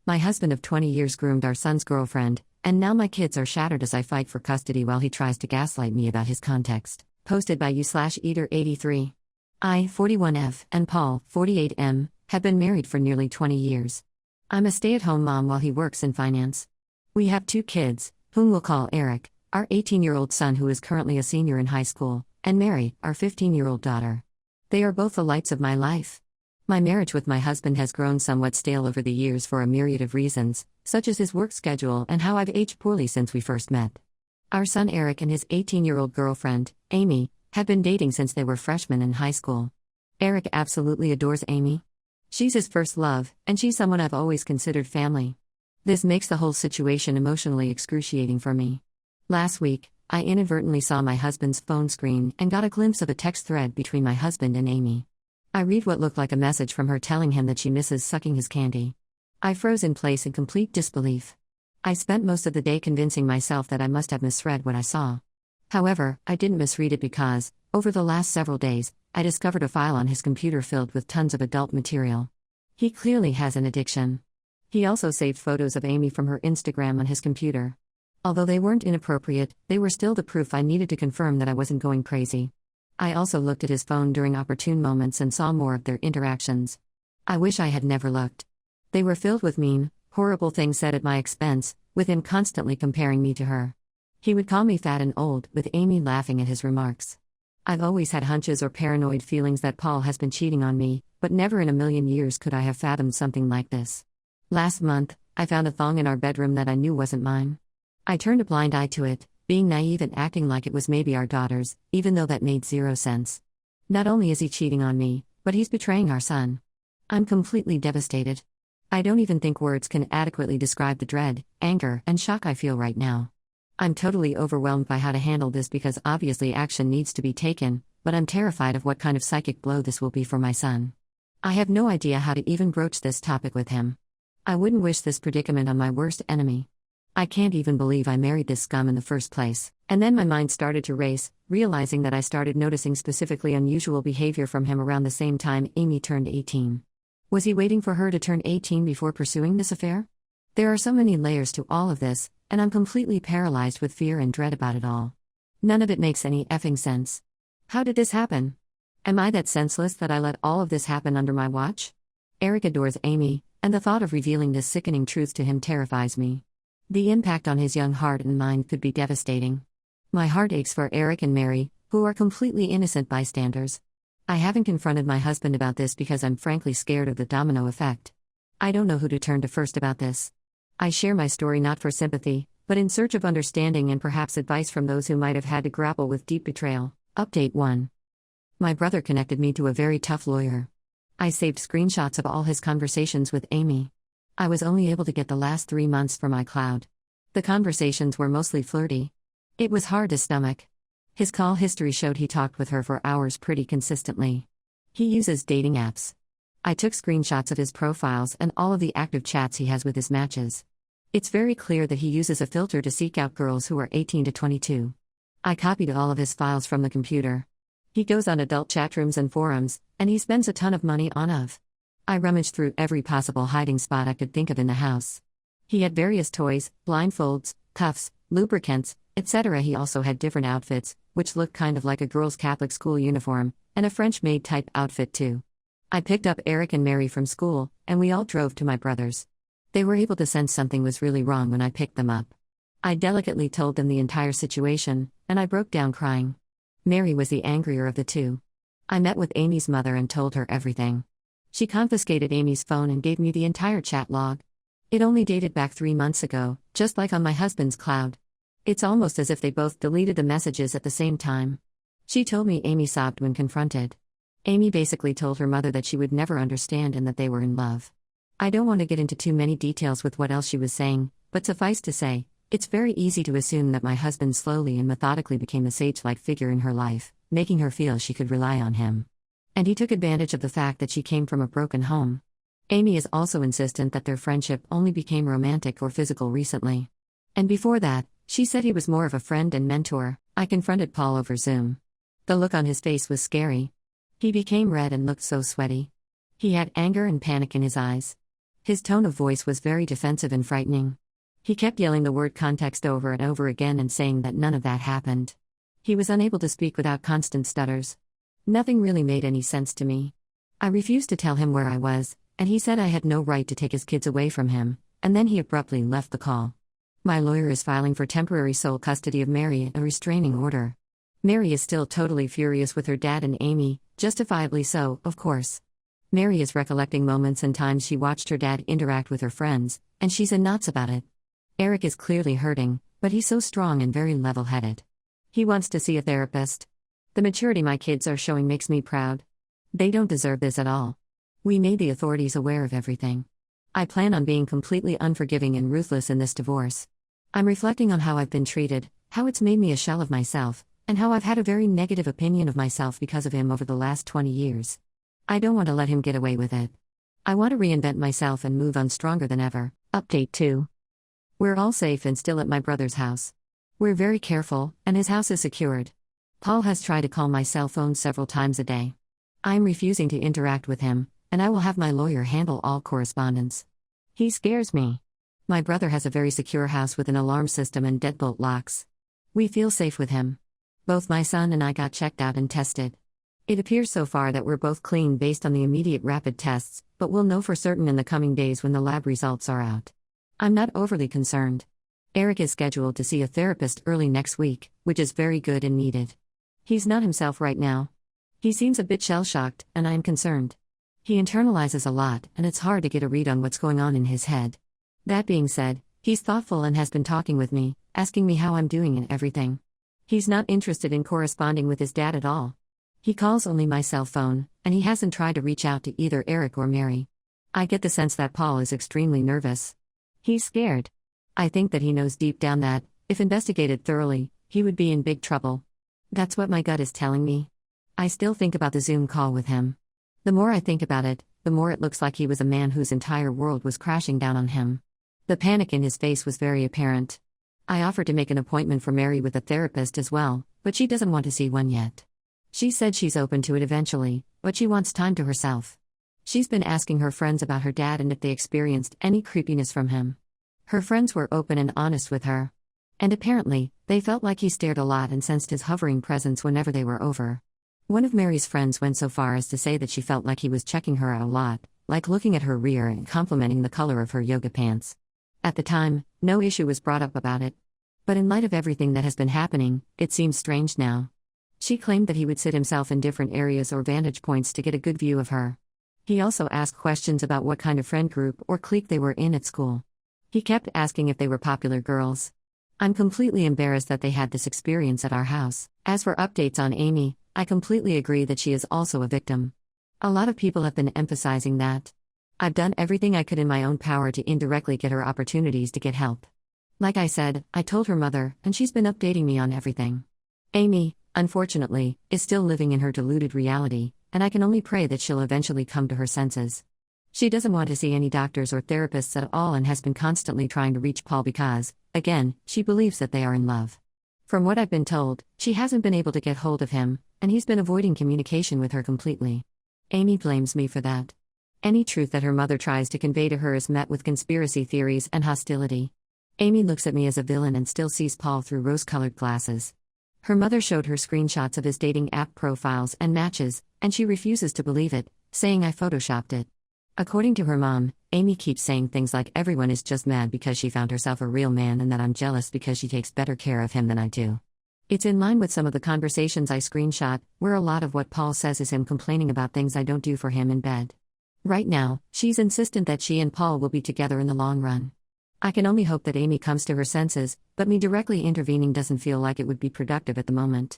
My husband of 20 years groomed our son's girlfriend, and now my kids are shattered as I fight for custody while he tries to gaslight me about his context. Posted by u/eater83. I, 41F, and Paul, 48M, have been married for nearly 20 years. I'm a stay-at-home mom while he works in finance. We have 2 kids, whom we'll call Eric, our 18-year-old son who is currently a senior in high school, and Mary, our 15-year-old daughter. They are both the lights of my life. My marriage with my husband has grown somewhat stale over the years for a myriad of reasons, such as his work schedule and how I've aged poorly since we first met. Our son Eric and his 18-year-old girlfriend, Amy, have been dating since they were freshmen in high school. Eric absolutely adores Amy. She's his first love, and she's someone I've always considered family. This makes the whole situation emotionally excruciating for me. Last week, I inadvertently saw my husband's phone screen and got a glimpse of a text thread between my husband and Amy. I read what looked like a message from her telling him that she misses sucking his candy. I froze in place in complete disbelief. I spent most of the day convincing myself that I must have misread what I saw. However, I didn't misread it because, over the last several days, I discovered a file on his computer filled with tons of adult material. He clearly has an addiction. He also saved photos of Amy from her Instagram on his computer. Although they weren't inappropriate, they were still the proof I needed to confirm that I wasn't going crazy. I also looked at his phone during opportune moments and saw more of their interactions. I wish I had never looked. They were filled with mean, horrible things said at my expense, with him constantly comparing me to her. He would call me fat and old, with Amy laughing at his remarks. I've always had hunches or paranoid feelings that Paul has been cheating on me, but never in a million years could I have fathomed something like this. Last month, I found a thong in our bedroom that I knew wasn't mine. I turned a blind eye to it, being naive and acting like it was maybe our daughter's, even though that made zero sense. Not only is he cheating on me, but he's betraying our son. I'm completely devastated. I don't even think words can adequately describe the dread, anger, and shock I feel right now. I'm totally overwhelmed by how to handle this because obviously action needs to be taken, but I'm terrified of what kind of psychic blow this will be for my son. I have no idea how to even broach this topic with him. I wouldn't wish this predicament on my worst enemy. I can't even believe I married this scum in the first place. And then my mind started to race, realizing that I started noticing specifically unusual behavior from him around the same time Amy turned 18. Was he waiting for her to turn 18 before pursuing this affair? There are so many layers to all of this, and I'm completely paralyzed with fear and dread about it all. None of it makes any effing sense. How did this happen? Am I that senseless that I let all of this happen under my watch? Eric adores Amy, and the thought of revealing this sickening truth to him terrifies me. The impact on his young heart and mind could be devastating. My heart aches for Eric and Mary, who are completely innocent bystanders. I haven't confronted my husband about this because I'm frankly scared of the domino effect. I don't know who to turn to first about this. I share my story not for sympathy, but in search of understanding and perhaps advice from those who might have had to grapple with deep betrayal. Update 1. My brother connected me to a very tough lawyer. I saved screenshots of all his conversations with Amy. I was only able to get the last 3 months for my cloud. The conversations were mostly flirty. It was hard to stomach. His call history showed he talked with her for hours pretty consistently. He uses dating apps. I took screenshots of his profiles and all of the active chats he has with his matches. It's very clear that he uses a filter to seek out girls who are 18 to 22. I copied all of his files from the computer. He goes on adult chat rooms and forums, and he spends a ton of money on of. I rummaged through every possible hiding spot I could think of in the house. He had various toys, blindfolds, cuffs, lubricants, etc. He also had different outfits, which looked kind of like a girl's Catholic school uniform, and a French-maid type outfit too. I picked up Eric and Mary from school, and we all drove to my brother's. They were able to sense something was really wrong when I picked them up. I delicately told them the entire situation, and I broke down crying. Mary was the angrier of the two. I met with Amy's mother and told her everything. She confiscated Amy's phone and gave me the entire chat log. It only dated back 3 months ago, just like on my husband's cloud. It's almost as if they both deleted the messages at the same time. She told me Amy sobbed when confronted. Amy basically told her mother that she would never understand and that they were in love. I don't want to get into too many details with what else she was saying, but suffice to say, it's very easy to assume that my husband slowly and methodically became a sage-like figure in her life, making her feel she could rely on him. And he took advantage of the fact that she came from a broken home. Amy is also insistent that their friendship only became romantic or physical recently. And before that, she said he was more of a friend and mentor. I confronted Paul over Zoom. The look on his face was scary. He became red and looked so sweaty. He had anger and panic in his eyes. His tone of voice was very defensive and frightening. He kept yelling the word context over and over again and saying that none of that happened. He was unable to speak without constant stutters. Nothing really made any sense to me. I refused to tell him where I was, and he said I had no right to take his kids away from him, and then he abruptly left the call. My lawyer is filing for temporary sole custody of Mary, a restraining order. Mary is still totally furious with her dad and Amy, justifiably so, of course. Mary is recollecting moments and times she watched her dad interact with her friends, and she's in knots about it. Eric is clearly hurting, but he's so strong and very level-headed. He wants to see a therapist. The maturity my kids are showing makes me proud. They don't deserve this at all. We made the authorities aware of everything. I plan on being completely unforgiving and ruthless in this divorce. I'm reflecting on how I've been treated, how it's made me a shell of myself, and how I've had a very negative opinion of myself because of him over the last 20 years. I don't want to let him get away with it. I want to reinvent myself and move on stronger than ever. Update 2. We're all safe and still at my brother's house. We're very careful, and his house is secured. Paul has tried to call my cell phone several times a day. I'm refusing to interact with him, and I will have my lawyer handle all correspondence. He scares me. My brother has a very secure house with an alarm system and deadbolt locks. We feel safe with him. Both my son and I got checked out and tested. It appears so far that we're both clean based on the immediate rapid tests, but we'll know for certain in the coming days when the lab results are out. I'm not overly concerned. Eric is scheduled to see a therapist early next week, which is very good and needed. He's not himself right now. He seems a bit shell-shocked, and I'm concerned. He internalizes a lot, and it's hard to get a read on what's going on in his head. That being said, he's thoughtful and has been talking with me, asking me how I'm doing and everything. He's not interested in corresponding with his dad at all. He calls only my cell phone, and he hasn't tried to reach out to either Eric or Mary. I get the sense that Paul is extremely nervous. He's scared. I think that he knows deep down that, if investigated thoroughly, he would be in big trouble. That's what my gut is telling me. I still think about the Zoom call with him. The more I think about it, the more it looks like he was a man whose entire world was crashing down on him. The panic in his face was very apparent. I offered to make an appointment for Mary with a therapist as well, but she doesn't want to see one yet. She said she's open to it eventually, but she wants time to herself. She's been asking her friends about her dad and if they experienced any creepiness from him. Her friends were open and honest with her. And apparently, they felt like he stared a lot and sensed his hovering presence whenever they were over. One of Mary's friends went so far as to say that she felt like he was checking her out a lot, like looking at her rear and complimenting the color of her yoga pants. At the time, no issue was brought up about it. But in light of everything that has been happening, it seems strange now. She claimed that he would sit himself in different areas or vantage points to get a good view of her. He also asked questions about what kind of friend group or clique they were in at school. He kept asking if they were popular girls. I'm completely embarrassed that they had this experience at our house. As for updates on Amy, I completely agree that she is also a victim. A lot of people have been emphasizing that. I've done everything I could in my own power to indirectly get her opportunities to get help. Like I said, I told her mother, and she's been updating me on everything. Amy, unfortunately, is still living in her deluded reality, and I can only pray that she'll eventually come to her senses. She doesn't want to see any doctors or therapists at all and has been constantly trying to reach Paul because, again, she believes that they are in love. From what I've been told, she hasn't been able to get hold of him, and he's been avoiding communication with her completely. Amy blames me for that. Any truth that her mother tries to convey to her is met with conspiracy theories and hostility. Amy looks at me as a villain and still sees Paul through rose-colored glasses. Her mother showed her screenshots of his dating app profiles and matches, and she refuses to believe it, saying I photoshopped it. According to her mom, Amy keeps saying things like everyone is just mad because she found herself a real man and that I'm jealous because she takes better care of him than I do. It's in line with some of the conversations I screenshot, where a lot of what Paul says is him complaining about things I don't do for him in bed. Right now, she's insistent that she and Paul will be together in the long run. I can only hope that Amy comes to her senses, but me directly intervening doesn't feel like it would be productive at the moment.